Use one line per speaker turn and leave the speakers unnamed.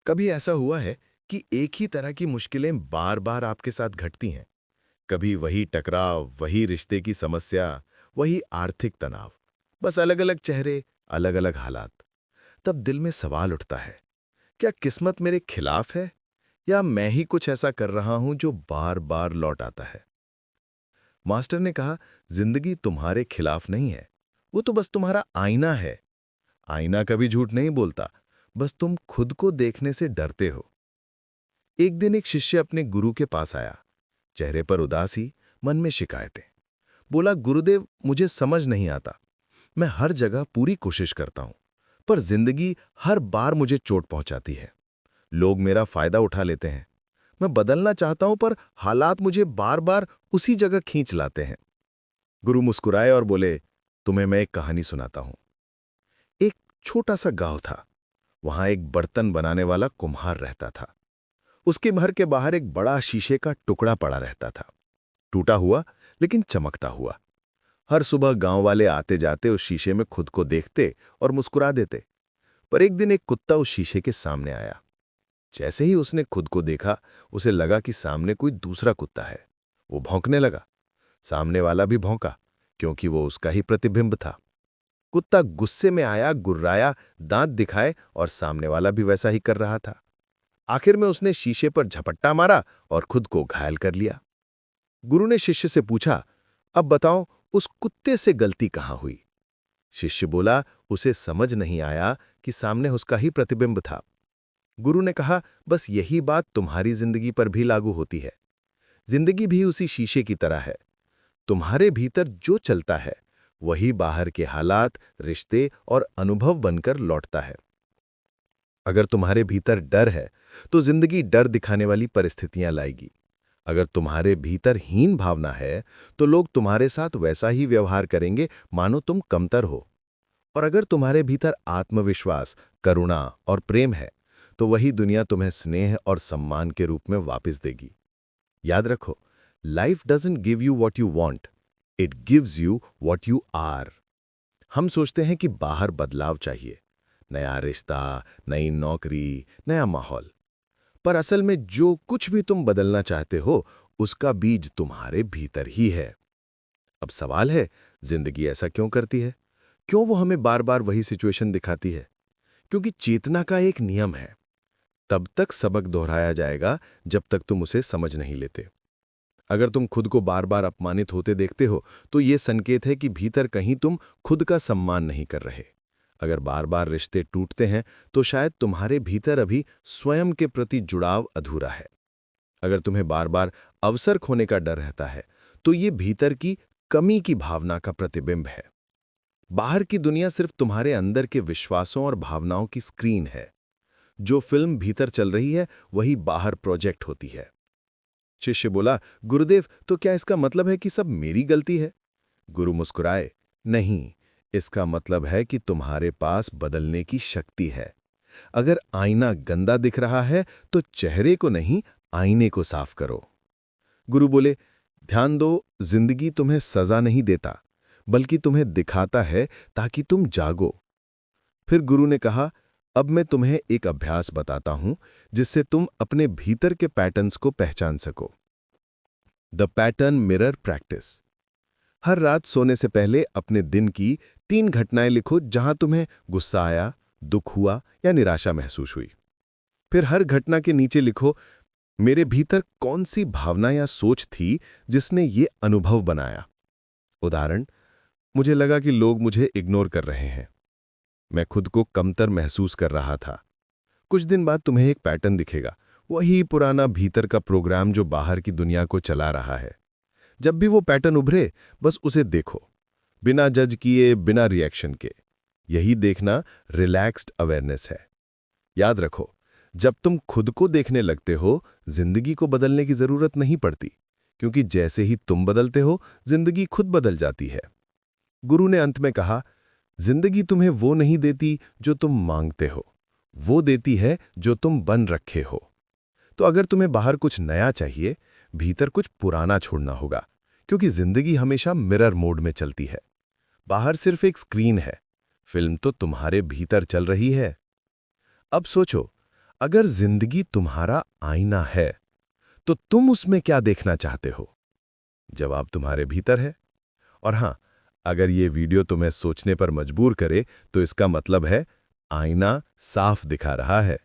कभी ऐसा हुआ है कि एक ही तरह की मुश्किलें बार बार आपके साथ घटती हैं। कभी वही टकराव, वही रिश्ते की समस्या, वही आर्थिक तनाव, बस अलग अलग चेहरे, अलग अलग हालात। तब दिल में सवाल उठता है, क्या किस्मत मेरे खिलाफ है या मैं ही कुछ ऐसा कर रहा हूं जो बार बार लौट आता है। मास्टर ने कहा, जिंदगी तुम्हारे खिलाफ नहीं है, वो तो बस तुम्हारा आईना है। आईना कभी झूठ नहीं बोलता, बस तुम खुद को देखने से डरते हो। एक दिन एक शिष्य अपने गुरु के पास आया, चेहरे पर उदासी, मन में शिकायतें। बोला, गुरुदेव, मुझे समझ नहीं आता। मैं हर जगह पूरी कोशिश करता हूं, पर जिंदगी हर बार मुझे चोट पहुंचाती है। लोग मेरा फायदा उठा लेते हैं। मैं बदलना चाहता हूं, पर हालात मुझे बार बार उसी जगह खींच लाते हैं। गुरु मुस्कुराए और बोले, तुम्हें मैं एक कहानी सुनाता हूं। एक छोटा सा गांव था। वहां एक बर्तन बनाने वाला कुम्हार रहता था। उसके घर के बाहर एक बड़ा शीशे का टुकड़ा पड़ा रहता था, टूटा हुआ लेकिन चमकता हुआ। हर सुबह गांव वाले आते जाते उस शीशे में खुद को देखते और मुस्कुरा देते। पर एक दिन एक कुत्ता उस शीशे के सामने आया। जैसे ही उसने खुद को देखा, उसे लगा कि सामने कोई दूसरा कुत्ता है। वो भौंकने लगा। सामने वाला भी भौंका, क्योंकि वो उसका ही प्रतिबिंब था। कुत्ता गुस्से में आया, गुर्राया, दांत दिखाए, और सामने वाला भी वैसा ही कर रहा था। आखिर में उसने शीशे पर झपट्टा मारा और खुद को घायल कर लिया। गुरु ने शिष्य से पूछा, अब बताओ, उस कुत्ते से गलती कहां हुई। शिष्य बोला, उसे समझ नहीं आया कि सामने उसका ही प्रतिबिंब था। गुरु ने कहा, बस यही बात तुम्हारी जिंदगी पर भी लागू होती है। जिंदगी भी उसी शीशे की तरह है। तुम्हारे भीतर जो चलता है, वही बाहर के हालात, रिश्ते और अनुभव बनकर लौटता है। अगर तुम्हारे भीतर डर है, तो जिंदगी डर दिखाने वाली परिस्थितियां लाएगी। अगर तुम्हारे भीतर हीन भावना है, तो लोग तुम्हारे साथ वैसा ही व्यवहार करेंगे मानो तुम कमतर हो। और अगर तुम्हारे भीतर आत्मविश्वास, करुणा और प्रेम है, तो वही दुनिया तुम्हें स्नेह और सम्मान के रूप में वापस देगी। याद रखो, life doesn't give you what you want, it gives you what you are. हम सोचते हैं कि बाहर बदलाव चाहिए, नया रिश्ता, नई नौकरी, नया माहौल। पर असल में जो कुछ भी तुम बदलना चाहते हो, उसका बीज तुम्हारे भीतर ही है। अब सवाल है, जिंदगी ऐसा क्यों करती है? क्यों वो हमें बार बार वही सिचुएशन दिखाती है? क्योंकि चेतना का एक नियम है, तब तक सबक दोहराया जाएगा जब तक तुम उसे समझ नहीं लेते। अगर तुम खुद को बार बार अपमानित होते देखते हो, तो ये संकेत है कि भीतर कहीं तुम खुद का सम्मान नहीं कर रहे। अगर बार बार रिश्ते टूटते हैं, तो शायद तुम्हारे भीतर अभी स्वयं के प्रति जुड़ाव अधूरा है। अगर तुम्हें बार बार अवसर खोने का डर रहता है, तो ये भीतर की कमी की भावना का प्रतिबिंब है। बाहर की दुनिया सिर्फ तुम्हारे अंदर के विश्वासों और भावनाओं की स्क्रीन है। जो फिल्म भीतर चल रही है, वही बाहर प्रोजेक्ट होती है। शिष्य बोला, गुरुदेव, तो क्या इसका मतलब है कि सब मेरी गलती है? गुरु मुस्कुराए, नहीं, इसका मतलब है कि तुम्हारे पास बदलने की शक्ति है। अगर आईना गंदा दिख रहा है, तो चेहरे को नहीं, आईने को साफ करो। गुरु बोले, ध्यान दो, जिंदगी तुम्हें सजा नहीं देता, बल्कि तुम्हें दिखाता है ताकि तुम जागो। फिर गुरु ने कहा, अब मैं तुम्हें एक अभ्यास बताता हूं, जिससे तुम अपने भीतर के पैटर्न्स को पहचान सको। The pattern mirror practice. हर रात सोने से पहले अपने दिन की 3 घटनाएं लिखो जहां तुम्हें गुस्सा आया, दुख हुआ या निराशा महसूस हुई। फिर हर घटना के नीचे लिखो, मेरे भीतर कौन सी भावना या सोच थी जिसने ये अनुभव बनाया। उदाहरण, मुझे लगा कि लोग मुझे इग्नोर कर रहे हैं। मैं खुद को कमतर महसूस कर रहा था। कुछ दिन बाद तुम्हें एक पैटर्न दिखेगा, वही पुराना भीतर का प्रोग्राम जो बाहर की दुनिया को चला रहा है। जब भी वो पैटर्न उभरे, बस उसे देखो, बिना जज किए, बिना रिएक्शन के। यही देखना रिलैक्स्ड अवेयरनेस है। याद रखो, जब तुम खुद को देखने लगते हो, जिंदगी को बदलने की जरूरत नहीं पड़ती, क्योंकि जैसे ही तुम बदलते हो, जिंदगी खुद बदल जाती है। गुरु ने अंत में कहा, जिंदगी तुम्हें वो नहीं देती जो तुम मांगते हो, वो देती है जो तुम बन रखे हो। तो अगर तुम्हें बाहर कुछ नया चाहिए, भीतर कुछ पुराना छोड़ना होगा, क्योंकि जिंदगी हमेशा मिरर मोड में चलती है। बाहर सिर्फ एक स्क्रीन है, फिल्म तो तुम्हारे भीतर चल रही है। अब सोचो, अगर जिंदगी तुम्हारा आईना है तो तुम उसमें क्या देखना चाहते हो? जवाब तुम्हारे भीतर है। और हां, अगर ये वीडियो तुम्हें सोचने पर मजबूर करे तो इसका मतलब है आईना साफ दिखा रहा है।